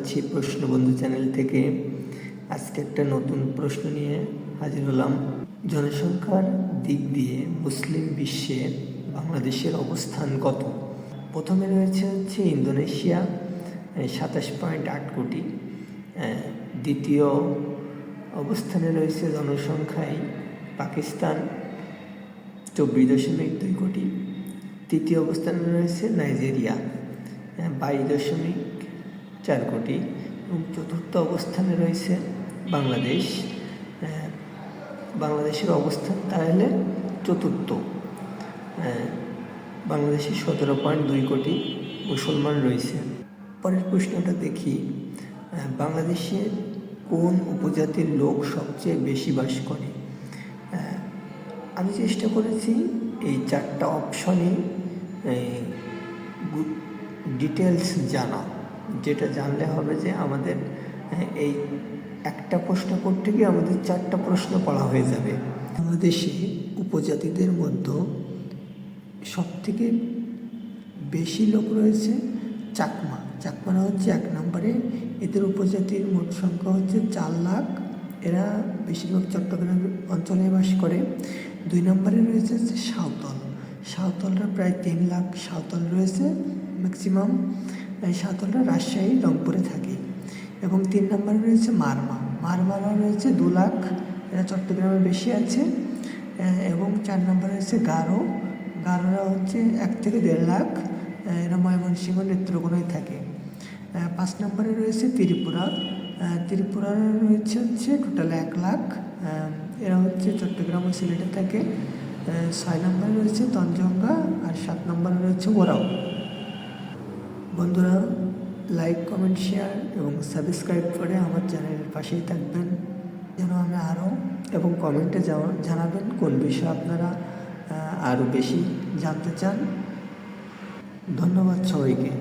জানাচ্ছি প্রশ্নবন্ধু চ্যানেল থেকে। আজকে একটা নতুন প্রশ্ন নিয়ে হাজির হলাম। জনসংখ্যার দিক দিয়ে মুসলিম বিশ্বে বাংলাদেশের অবস্থান কত? প্রথমে রয়েছে ইন্দোনেশিয়া 27.8 কোটি। দ্বিতীয় অবস্থানে রয়েছে জনসংখ্যায় পাকিস্তান 24.2 কোটি। তৃতীয় অবস্থানে রয়েছে নাইজেরিয়া 22.4 কোটি এবং চতুর্থ অবস্থানে রয়েছে বাংলাদেশ। বাংলাদেশের অবস্থান তাহলে চতুর্থ। বাংলাদেশে 17.2 কোটি মুসলমান রয়েছে। পরের প্রশ্নটা দেখি, বাংলাদেশে কোন উপজাতির লোক সবচেয়ে বেশি বাস করে? আমি চেষ্টা করেছি এই 4টা অপশনই ডিটেলস জানা, যেটা জানলে হবে যে আমাদের এই একটা প্রশ্ন করতে গিয়ে আমাদের 4টা প্রশ্ন পড়া হয়ে যাবে। বাংলাদেশে উপজাতিদের মধ্যে সবথেকে বেশি লোক রয়েছে চাকমারা হচ্ছে 1 নম্বরে। এদের উপজাতির মোট সংখ্যা হচ্ছে 4 লাখ। এরা বেশিরভাগ চট্টগ্রাম অঞ্চলে বাস করে। 2 নম্বরে রয়েছে সাঁওতালরা প্রায় 3 লাখ সাঁওতাল রয়েছে ম্যাক্সিমাম। সাঁওতালরা রাজশাহী রংপুরে থাকে। এবং 3 নম্বরে রয়েছে মারমারা রয়েছে 2 লাখ, এরা চট্টগ্রামে বেশি আছে। এবং 4 নম্বরে রয়েছে গারোরা হচ্ছে 1 থেকে 1.5 লাখ, এরা ময়মনসিংহ নেত্রকোনায় থাকে। 5 নম্বরে রয়েছে ত্রিপুরার রয়েছে টোটাল 1 লাখ, এরা হচ্ছে চট্টগ্রাম ও সিলেটে থাকে। 6 নম্বরে রয়েছে তঞ্জঙ্গা আর 7 নম্বরে রয়েছে ওরাও। বন্ধুরা, লাইক, কমেন্ট, শেয়ার এবং সাবস্ক্রাইব করে আমার চ্যানেলের পাশেই থাকবেন যেন আমি আরও, এবং কমেন্টে জানাবেন কোন বিষয়ে আপনারা আরও বেশি জানতে চান। ধন্যবাদ সবাইকে।